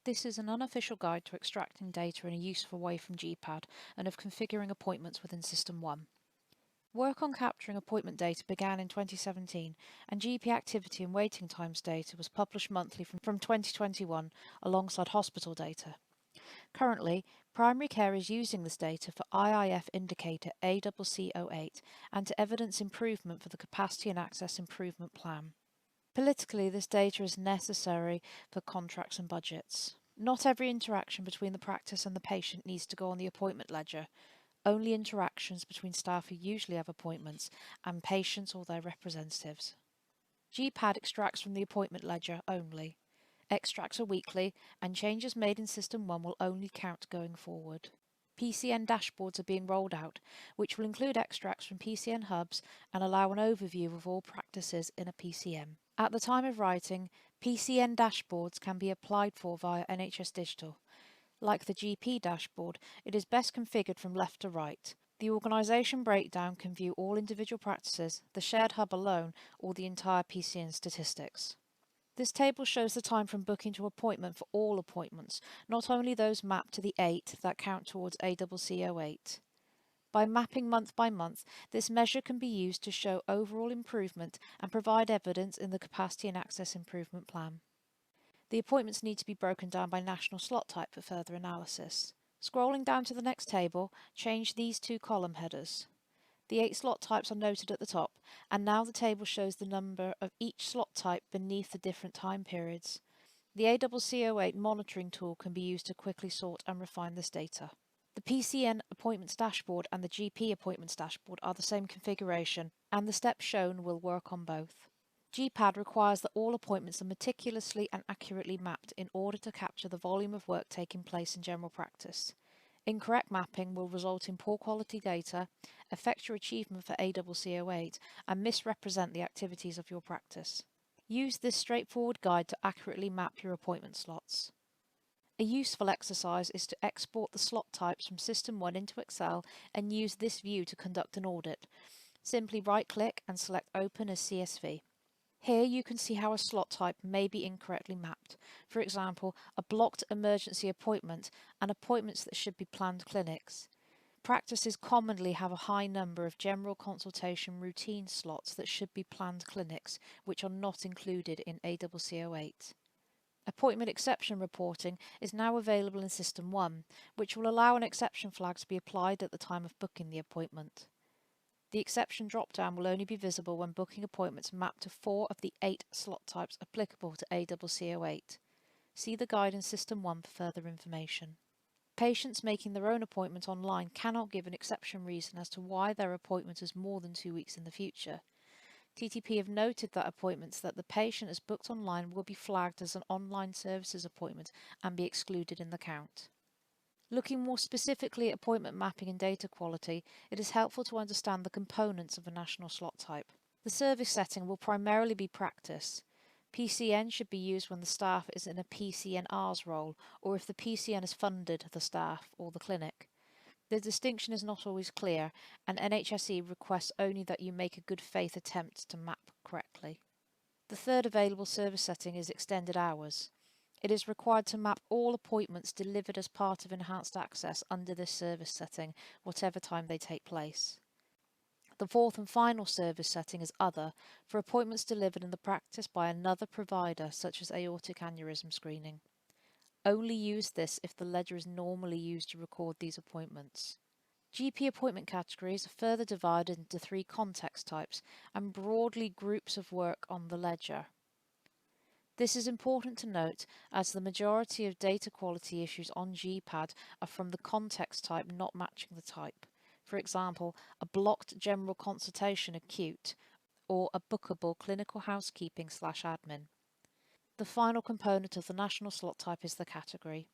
This is an unofficial guide to extracting data in a useful way from GPAD and of configuring appointments within SystmOne. Work on capturing appointment data began in 2017, and GP activity and waiting times data was published monthly from 2021 alongside hospital data. Currently, primary care is using this data for IIF indicator ACC08 and to evidence improvement for the Capacity and Access Improvement Plan. Politically, this data is necessary for contracts and budgets. Not every interaction between the practice and the patient needs to go on the appointment ledger. Only interactions between staff who usually have appointments and patients or their representatives. GPAD extracts from the appointment ledger only. Extracts are weekly, and changes made in SystmOne will only count going forward. PCN dashboards are being rolled out, which will include extracts from PCN hubs and allow an overview of all practices in a PCN. At the time of writing, PCN dashboards can be applied for via NHS Digital. Like the GP dashboard, it is best configured from left to right. The organisation breakdown can view all individual practices, the shared hub alone, or the entire PCN statistics. This table shows the time from booking to appointment for all appointments, not only those mapped to the 8 that count towards ACC08. By mapping month by month, this measure can be used to show overall improvement and provide evidence in the Capacity and Access Improvement Plan. The appointments need to be broken down by national slot type for further analysis. Scrolling down to the next table, change these two column headers. The 8 slot types are noted at the top, and now the table shows the number of each slot type beneath the different time periods. The ACC08 monitoring tool can be used to quickly sort and refine this data. The PCN appointments dashboard and the GP appointments dashboard are the same configuration, and the steps shown will work on both. GPAD requires that all appointments are meticulously and accurately mapped in order to capture the volume of work taking place in general practice. Incorrect mapping will result in poor quality data, affect your achievement for ACC08, and misrepresent the activities of your practice. Use this straightforward guide to accurately map your appointment slots. A useful exercise is to export the slot types from SystmOne into Excel and use this view to conduct an audit. Simply right-click and select Open as CSV. Here you can see how a slot type may be incorrectly mapped. For example, a blocked emergency appointment and appointments that should be planned clinics. Practices commonly have a high number of general consultation routine slots that should be planned clinics, which are not included in ACC08. Appointment exception reporting is now available in SystmOne, which will allow an exception flag to be applied at the time of booking the appointment. The exception drop-down will only be visible when booking appointments mapped to 4 of the 8 slot types applicable to ACC08. See the guide in SystmOne for further information. Patients making their own appointment online cannot give an exception reason as to why their appointment is more than 2 weeks in the future. TTP have noted that appointments that the patient has booked online will be flagged as an online services appointment and be excluded in the count. Looking more specifically at appointment mapping and data quality, it is helpful to understand the components of a national slot type. The service setting will primarily be practice. PCN should be used when the staff is in a PCNR's role, or if the PCN has funded the staff or the clinic. The distinction is not always clear, and NHSE requests only that you make a good faith attempt to map correctly. The third available service setting is extended hours. It is required to map all appointments delivered as part of enhanced access under this service setting, whatever time they take place. The fourth and final service setting is Other, for appointments delivered in the practice by another provider, such as aortic aneurysm screening. Only use this if the ledger is normally used to record these appointments. GP appointment categories are further divided into 3 context types and broadly groups of work on the ledger. This is important to note as the majority of data quality issues on GPAD are from the context type not matching the type. For example, a blocked general consultation acute or a bookable clinical housekeeping/admin. The final component of the national slot type is the category.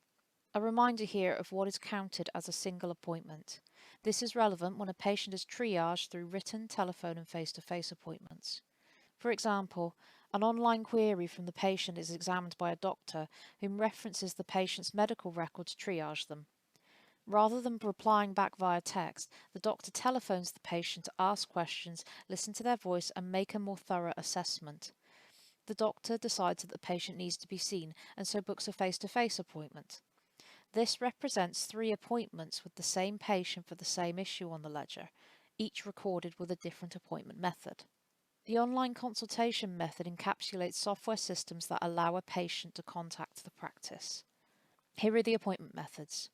A reminder here of what is counted as a single appointment. This is relevant when a patient is triaged through written, telephone and face-to-face appointments. For example, an online query from the patient is examined by a doctor whom references the patient's medical record to triage them. Rather than replying back via text, the doctor telephones the patient to ask questions, listen to their voice and make a more thorough assessment. The doctor decides that the patient needs to be seen and so books a face-to-face appointment. This represents 3 appointments with the same patient for the same issue on the ledger, each recorded with a different appointment method. The online consultation method encapsulates software systems that allow a patient to contact the practice. Here are the appointment methods.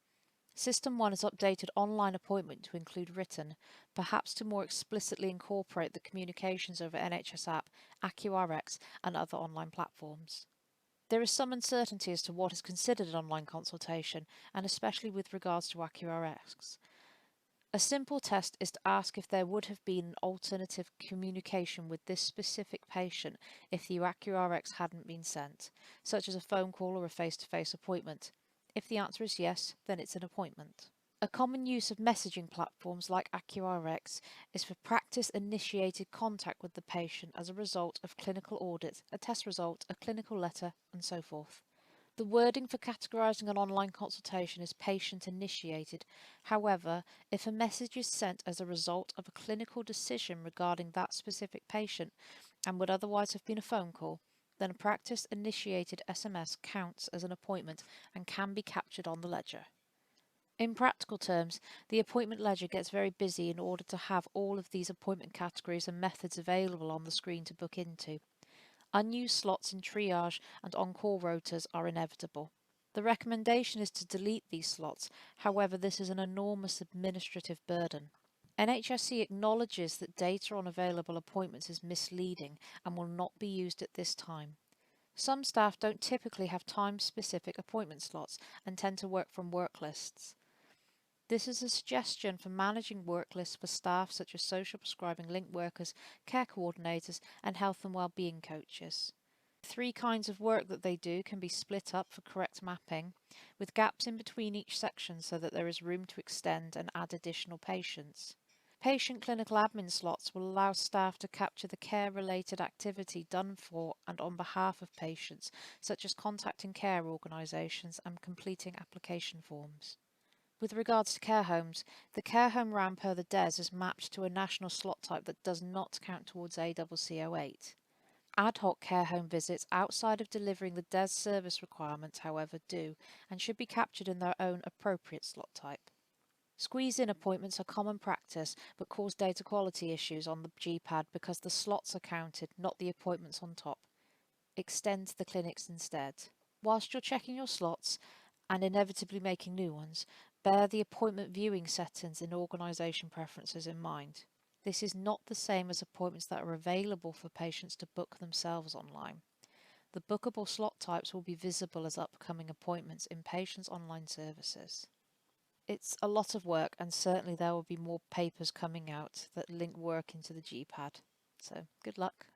SystmOne has updated online appointment to include written, perhaps to more explicitly incorporate the communications over NHS app, AccuRx and other online platforms. There is some uncertainty as to what is considered an online consultation, and especially with regards to AccuRx. A simple test is to ask if there would have been an alternative communication with this specific patient if the AccuRx hadn't been sent, such as a phone call or a face-to-face appointment. If the answer is yes, then it's an appointment. A common use of messaging platforms like AccuRx is for practice-initiated contact with the patient as a result of clinical audits, a test result, a clinical letter, and so forth. The wording for categorizing an online consultation is patient-initiated. However, if a message is sent as a result of a clinical decision regarding that specific patient and would otherwise have been a phone call, then a practice-initiated SMS counts as an appointment and can be captured on the ledger. In practical terms, the appointment ledger gets very busy in order to have all of these appointment categories and methods available on the screen to book into. Unused slots in triage and on-call rotas are inevitable. The recommendation is to delete these slots, however this is an enormous administrative burden. NHSC acknowledges that data on available appointments is misleading and will not be used at this time. Some staff don't typically have time-specific appointment slots and tend to work from work lists. This is a suggestion for managing work lists for staff such as social prescribing link workers, care coordinators and health and well-being coaches. The 3 kinds of work that they do can be split up for correct mapping, with gaps in between each section so that there is room to extend and add additional patients. Patient clinical admin slots will allow staff to capture the care-related activity done for and on behalf of patients, such as contacting care organisations and completing application forms. With regards to care homes, the care home ran per the DES is mapped to a national slot type that does not count towards ACC08. Ad hoc care home visits outside of delivering the DES service requirements, however, do and should be captured in their own appropriate slot type. Squeeze-in appointments are common practice but cause data quality issues on the GPAD because the slots are counted, not the appointments on top. Extend the clinics instead. Whilst you're checking your slots and inevitably making new ones, bear the appointment viewing settings in organisation preferences in mind. This is not the same as appointments that are available for patients to book themselves online. The bookable slot types will be visible as upcoming appointments in patients' online services. It's a lot of work, and certainly there will be more papers coming out that link work into the GPAD. So good luck.